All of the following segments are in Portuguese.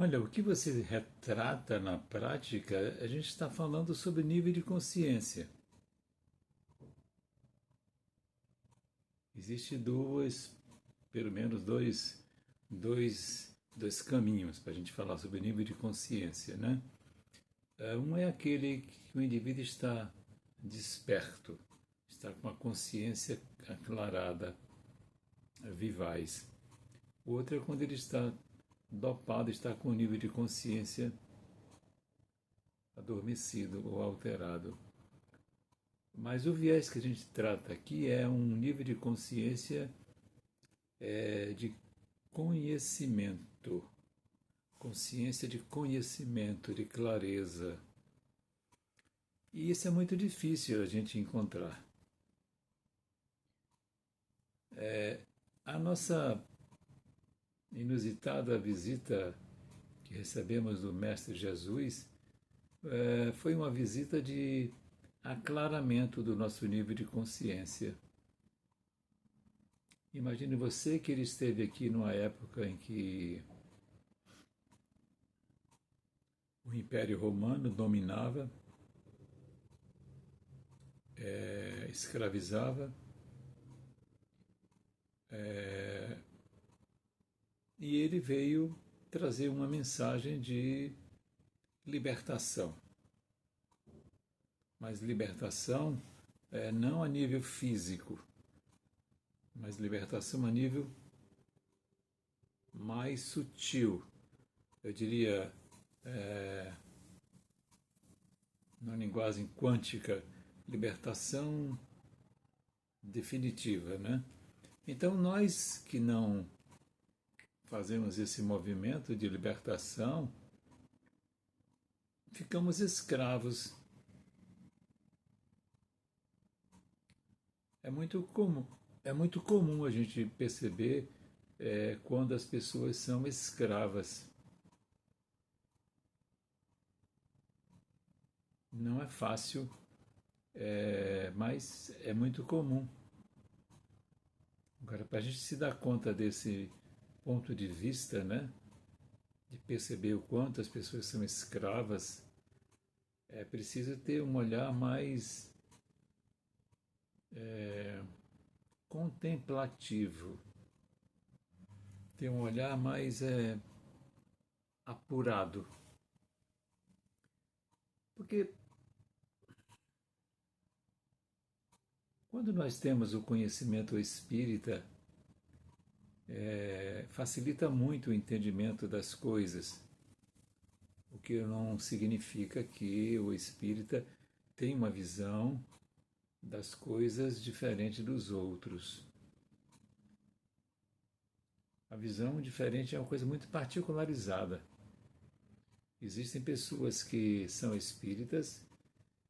Olha, o que você retrata na prática, a gente está falando sobre nível de consciência. Existe pelo menos dois caminhos para a gente falar sobre nível de consciência, né? Um é aquele que o indivíduo está desperto, está com a consciência aclarada, vivaz. O outro é quando ele está dopado, está com o nível de consciência adormecido ou alterado. Mas o viés que a gente trata aqui é um nível de consciência de conhecimento, consciência de conhecimento, de clareza. E isso é muito difícil a gente encontrar. A nossa inusitada visita que recebemos do Mestre Jesus foi uma visita de aclaramento do nosso nível de consciência. Imagine você que ele esteve aqui numa época em que o Império Romano dominava, escravizava, e ele veio trazer uma mensagem de libertação. Mas libertação não a nível físico, mas libertação a nível mais sutil. Eu diria, na linguagem quântica, libertação definitiva, né? Então nós que não fazemos esse movimento de libertação, ficamos escravos. É muito comum, é muito comum a gente perceber quando as pessoas são escravas. Não é fácil, mas é muito comum. Agora, para a gente se dar conta desse ponto de vista, né, de perceber o quanto as pessoas são escravas, é preciso ter um olhar mais contemplativo, ter um olhar mais apurado. Porque quando nós temos o conhecimento espírita, facilita muito o entendimento das coisas, o que não significa que o espírita tem uma visão das coisas diferente dos outros. A visão diferente é uma coisa muito particularizada. Existem pessoas que são espíritas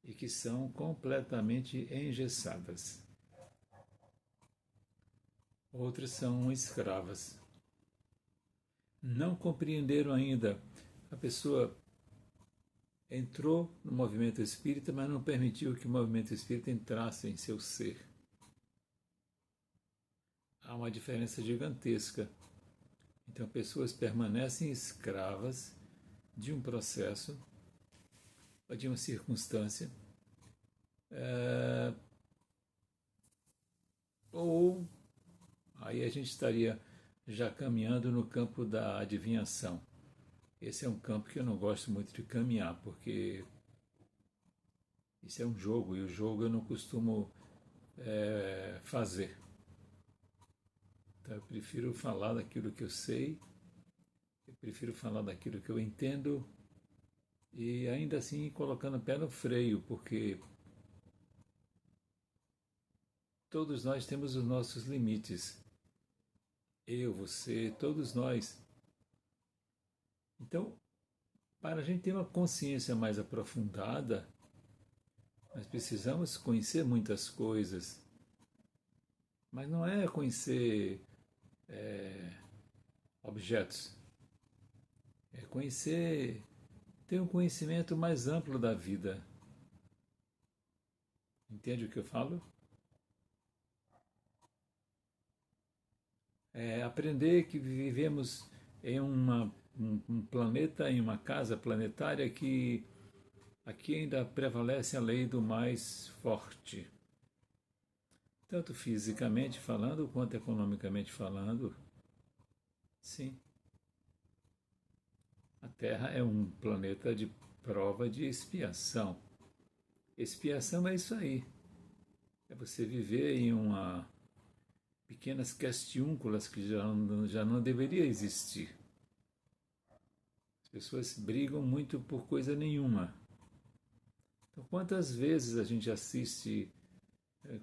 e que são completamente engessadas. Outras são escravas. Não compreenderam ainda. A pessoa entrou no movimento espírita, mas não permitiu que o movimento espírita entrasse em seu ser. Há uma diferença gigantesca. Então, pessoas permanecem escravas de um processo, ou de uma circunstância, ou aí a gente estaria já caminhando no campo da adivinhação. Esse é um campo que eu não gosto muito de caminhar, porque isso é um jogo, e o jogo eu não costumo fazer. Então eu prefiro falar daquilo que eu sei, eu prefiro falar daquilo que eu entendo, e ainda assim colocando o pé no freio, porque todos nós temos os nossos limites. Eu, você, todos nós. Então, para a gente ter uma consciência mais aprofundada, nós precisamos conhecer muitas coisas. Mas não é conhecer objetos. É conhecer, ter um conhecimento mais amplo da vida. Entende o que eu falo? É aprender que vivemos em um planeta, em uma casa planetária que aqui ainda prevalece a lei do mais forte. Tanto fisicamente falando quanto economicamente falando, sim. A Terra é um planeta de prova de expiação. Expiação é isso aí. É você viver em uma pequenas questiúnculas que já não deveria existir. As pessoas brigam muito por coisa nenhuma. Então, quantas vezes a gente assiste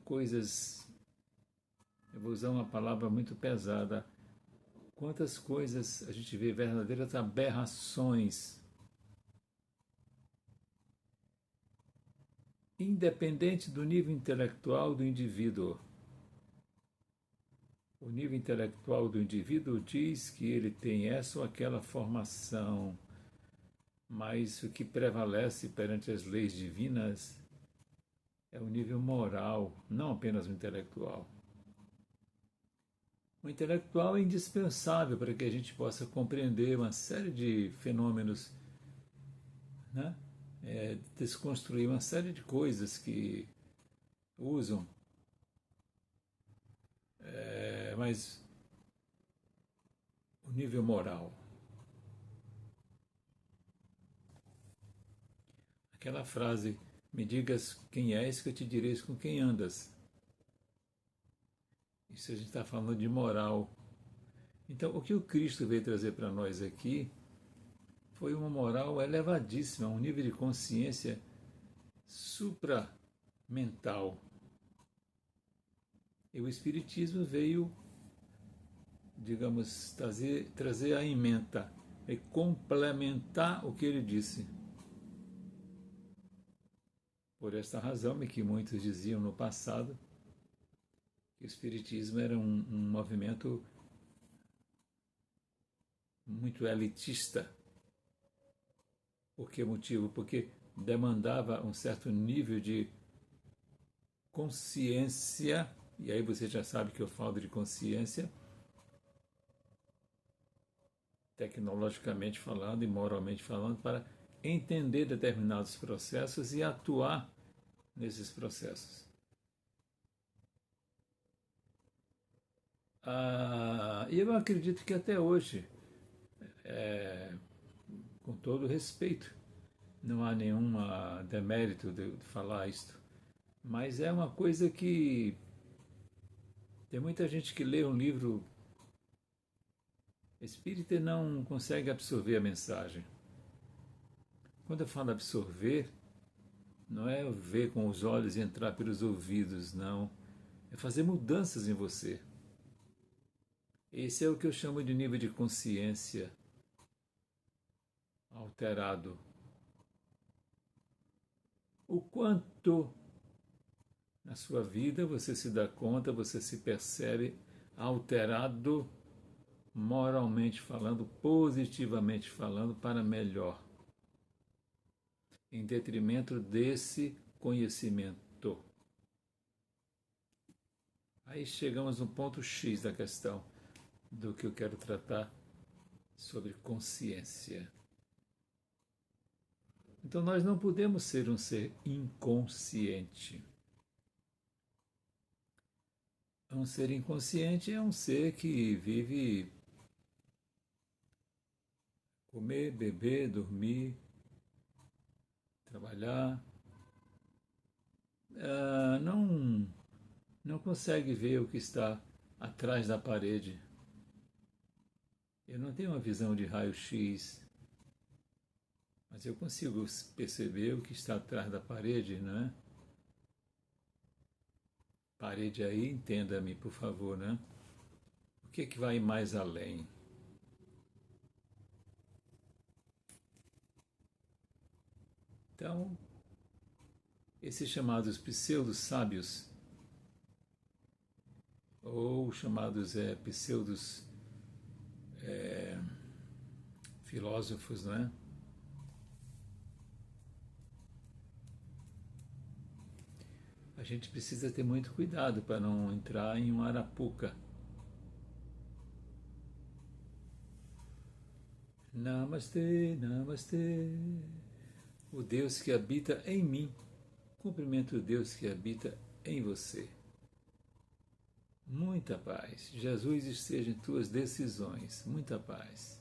coisas, eu vou usar uma palavra muito pesada, quantas coisas a gente vê verdadeiras aberrações, independente do nível intelectual do indivíduo. O nível intelectual do indivíduo diz que ele tem essa ou aquela formação, mas o que prevalece perante as leis divinas é o nível moral, não apenas o intelectual. O intelectual é indispensável para que a gente possa compreender uma série de fenômenos, né? Desconstruir uma série de coisas que usam, mas o nível moral. Aquela frase, me digas quem és que eu te direi com quem andas. Isso a gente está falando de moral. Então, o que o Cristo veio trazer para nós aqui foi uma moral elevadíssima, um nível de consciência supramental. E o Espiritismo veio, digamos, trazer a ementa e complementar o que ele disse. Por esta razão, que muitos diziam no passado, que o Espiritismo era um movimento muito elitista. Por que motivo? Porque demandava um certo nível de consciência, e aí você já sabe que eu falo de consciência, tecnologicamente falando e moralmente falando, para entender determinados processos e atuar nesses processos. E eu acredito que até hoje, com todo respeito, não há nenhum demérito de falar isto, mas é uma coisa que tem muita gente que lê um livro espírita e não consegue absorver a mensagem. Quando eu falo absorver, não é ver com os olhos e entrar pelos ouvidos, não. É fazer mudanças em você. Esse é o que eu chamo de nível de consciência alterado. O quanto na sua vida você se dá conta, você se percebe alterado, moralmente falando, positivamente falando, para melhor, em detrimento desse conhecimento. Aí chegamos no ponto X da questão do que eu quero tratar sobre consciência. Então nós não podemos ser um ser inconsciente. Um ser inconsciente é um ser que vive comer, beber, dormir, trabalhar. Não consegue ver o que está atrás da parede. Eu não tenho uma visão de raio-x, mas eu consigo perceber o que está atrás da parede, né? Parede aí, entenda-me, por favor, né? O que vai mais além? Então, esses chamados pseudo-sábios, ou chamados pseudos filósofos, né? A gente precisa ter muito cuidado para não entrar em uma arapuca. Namastê, namastê. O Deus que habita em mim. Cumprimento o Deus que habita em você. Muita paz. Jesus esteja em tuas decisões. Muita paz.